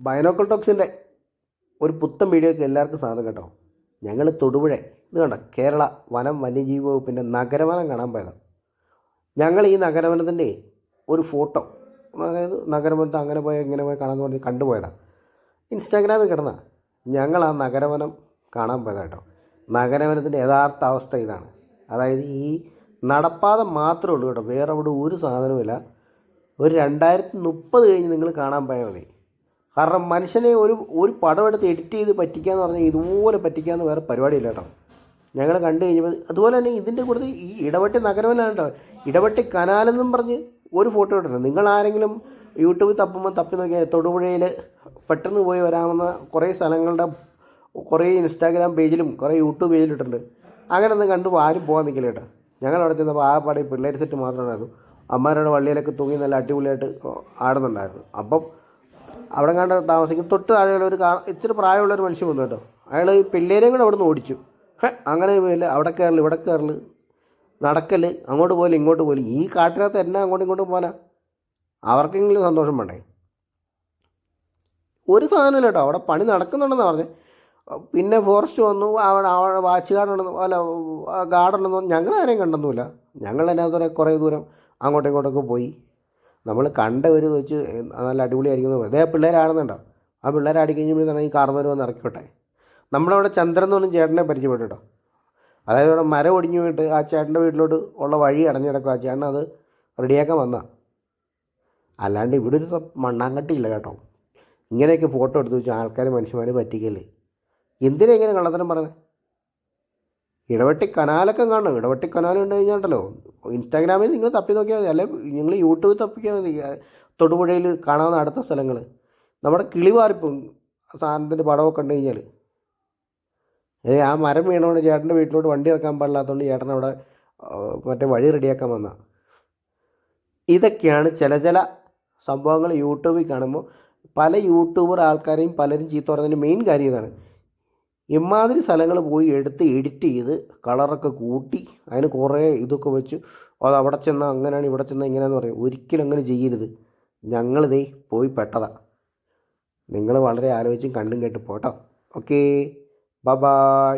ബൈനോക്കൽ ടോക്സിൻ്റെ ഒരു പുത്തൻ വീഡിയോയ്ക്ക് എല്ലാവർക്കും സ്വാഗതം കേട്ടോ. ഞങ്ങൾ തൊടുപുഴ ഇത് കണ്ടോ, കേരള വനം വന്യജീവി വകുപ്പിൻ്റെ നഗരവനം കാണാൻ പോയതാണ്. ഞങ്ങൾ ഈ നഗരവനത്തിൻ്റെ ഒരു ഫോട്ടോ, അതായത് നഗരവനത്ത് അങ്ങനെ പോയി ഇങ്ങനെ പോയി കാണാമെന്ന് പറഞ്ഞ് കണ്ടുപോയതാണ്. ഇൻസ്റ്റാഗ്രാമിൽ കിടന്ന ഞങ്ങൾ ആ നഗരവനം കാണാൻ പോയതാണ് കേട്ടോ. നഗരവനത്തിൻ്റെ യഥാർത്ഥ അവസ്ഥ ഇതാണ്. അതായത് ഈ നടപ്പാത മാത്രമേ ഉള്ളൂ കേട്ടോ, വേറെ അവിടെ ഒരു സാധനവുമില്ല. ഒരു 2030 കഴിഞ്ഞ് നിങ്ങൾ കാണാൻ പോയാൽ മതി. കാരണം മനുഷ്യനെ ഒരു പടം എടുത്ത് എഡിറ്റ് ചെയ്ത് പറ്റിക്കാന്ന് പറഞ്ഞാൽ ഇതുപോലെ പറ്റിക്കാന്ന് വേറെ പരിപാടിയില്ല കേട്ടോ. ഞങ്ങൾ കണ്ടു കഴിഞ്ഞപ്പോൾ അതുപോലെ തന്നെ ഇതിൻ്റെ കൂടുതൽ ഈ ഇടവെട്ടി നഗരമല്ലാണ് കേട്ടോ. ഇടവെട്ടി കനാലെന്നും പറഞ്ഞ് ഒരു ഫോട്ടോ ഇട്ടിട്ടുണ്ട്. നിങ്ങൾ ആരെങ്കിലും യൂട്യൂബിൽ തപ്പി നോക്കിയാൽ തൊടുപുഴയിൽ പെട്ടെന്ന് പോയി വരാവുന്ന കുറേ സ്ഥലങ്ങളുടെ കുറേ ഇൻസ്റ്റാഗ്രാം പേജിലും കുറേ യൂട്യൂബ് പേജിലും ഇട്ടിട്ടുണ്ട്. അങ്ങനെ ഒന്നും കണ്ടു ആരും പോകാൻ നിൽക്കില്ല കേട്ടോ. ഞങ്ങളവിടെ ചെന്നപ്പോൾ ആ പാടെ പിള്ളേർ സെറ്റ് മാത്രമായിരുന്നു. അമ്മമാരുടെ വള്ളിയിലൊക്കെ തൂങ്ങി നല്ല അടിപൊളിയായിട്ട് ആടുന്നുണ്ടായിരുന്നു. അപ്പം അവിടെ കണ്ട് താമസിക്കും തൊട്ട് താഴെയുള്ള ഇച്ചിരി പ്രായമുള്ളൊരു മനുഷ്യൻ വന്നു കേട്ടോ. അയാൾ ഈ പിള്ളേരെയും കൂടെ അവിടെ നിന്ന് ഓടിച്ചു. അങ്ങനെ പോയില്ല, അവിടെ കയറല് ഇവിടെ കയറല് നടക്കൽ, അങ്ങോട്ട് പോലും ഇങ്ങോട്ട് പോലും. ഈ കാട്ടിനകത്ത് എന്നെ അങ്ങോട്ടും ഇങ്ങോട്ടും പോകാനാ? അവർക്കെങ്കിലും സന്തോഷം വേണ്ടേ? ഒരു സാധനമില്ല കേട്ടോ. അവിടെ പണി നടക്കുന്നുണ്ടെന്ന് പറഞ്ഞ്. പിന്നെ ഫോറസ്റ്റ് വന്നു, അവിടെ വാച്ച് ഗാർഡുണ്ടെന്ന് അല്ല ഗാർഡുണ്ടെന്ന് ഞങ്ങൾ ആരെയും കണ്ടൊന്നുമില്ല. ഞങ്ങൾ അതിനകത്ത് കുറേ ദൂരം അങ്ങോട്ടും ഇങ്ങോട്ടൊക്കെ പോയി. നമ്മൾ കണ്ട ഒരു വെച്ച് നല്ല അടിപൊളിയായിരിക്കുന്നു. അതേ പിള്ളേരാടുന്നുണ്ടോ? ആ പിള്ളേരാടി കഴിഞ്ഞപ്പോൾ ഈ കാർന്നവർ വന്ന് ഇറക്കിക്കോട്ടെ. നമ്മളവിടെ ചന്ദ്രൻ എന്ന് പറഞ്ഞ ചേട്ടനെ പരിചയപ്പെട്ടു കേട്ടോ. അതായത് ഇവിടെ മരം ഒടിഞ്ഞു പോയിട്ട് ആ ചേട്ടൻ്റെ വീട്ടിലോട്ട് ഉള്ള വഴി അടഞ്ഞു കിടക്കും. ആ ചേട്ടൻ അത് റെഡിയാക്കാൻ വന്നാൽ. അല്ലാണ്ട് ഇവിടെ ഒരു മണ്ണാങ്കട്ടിയില്ല കേട്ടോ. ഇങ്ങനെയൊക്കെ ഫോട്ടോ എടുത്ത് വെച്ച് ആൾക്കാർ മനുഷ്യന്മാർ പറ്റിക്കല്ലേ. എന്തിനാ ഇങ്ങനെ കള്ളത്തരം പറഞ്ഞത്? ഇടവെട്ടി കനാലൊക്കെ കാണണം. ഇടവെട്ടി കനാൽ കണ്ടു കഴിഞ്ഞാൽ ഇൻസ്റ്റാഗ്രാമിൽ നിങ്ങൾ തപ്പി നോക്കിയാൽ മതി, അല്ലെ നിങ്ങൾ യൂട്യൂബിൽ തപ്പിക്കാൻ മതി. തൊടുപുഴയിൽ കാണാവുന്ന അടുത്ത സ്ഥലങ്ങൾ നമ്മുടെ കിളിവാറിപ്പം സാധനത്തിൻ്റെ പടമൊക്കെ കണ്ടു കഴിഞ്ഞാൽ ആ മരം വീണുകൊണ്ട് ചേട്ടൻ്റെ വീട്ടിലോട്ട് വണ്ടി ഇറക്കാൻ പാടില്ലാത്തതുകൊണ്ട് ചേട്ടൻ അവിടെ മറ്റേ വഴി റെഡിയാക്കാൻ വന്ന. ഇതൊക്കെയാണ് ചില സംഭവങ്ങൾ യൂട്യൂബിൽ കാണുമ്പോൾ പല യൂട്യൂബർ ആൾക്കാരെയും പലരും ചീത്ത പറയുന്നതിൻ്റെ മെയിൻ കാര്യം ഇതാണ്. ഇമാതിരി സ്ഥലങ്ങൾ പോയി എടുത്ത് എഡിറ്റ് ചെയ്ത് കളറൊക്കെ കൂട്ടി അതിന് കുറേ ഇതൊക്കെ വെച്ച് അത് അവിടെ ചെന്നാൽ അങ്ങനെയാണ് ഇവിടെ ചെന്നാൽ ഇങ്ങനെയാണെന്ന് പറയും. ഒരിക്കലും അങ്ങനെ ചെയ്യരുത്. ഞങ്ങളിതേ പോയി പെട്ടതാണ്. നിങ്ങൾ വളരെ ആലോചിച്ചും കണ്ടും കേട്ട് പോട്ടോ. Okay, by.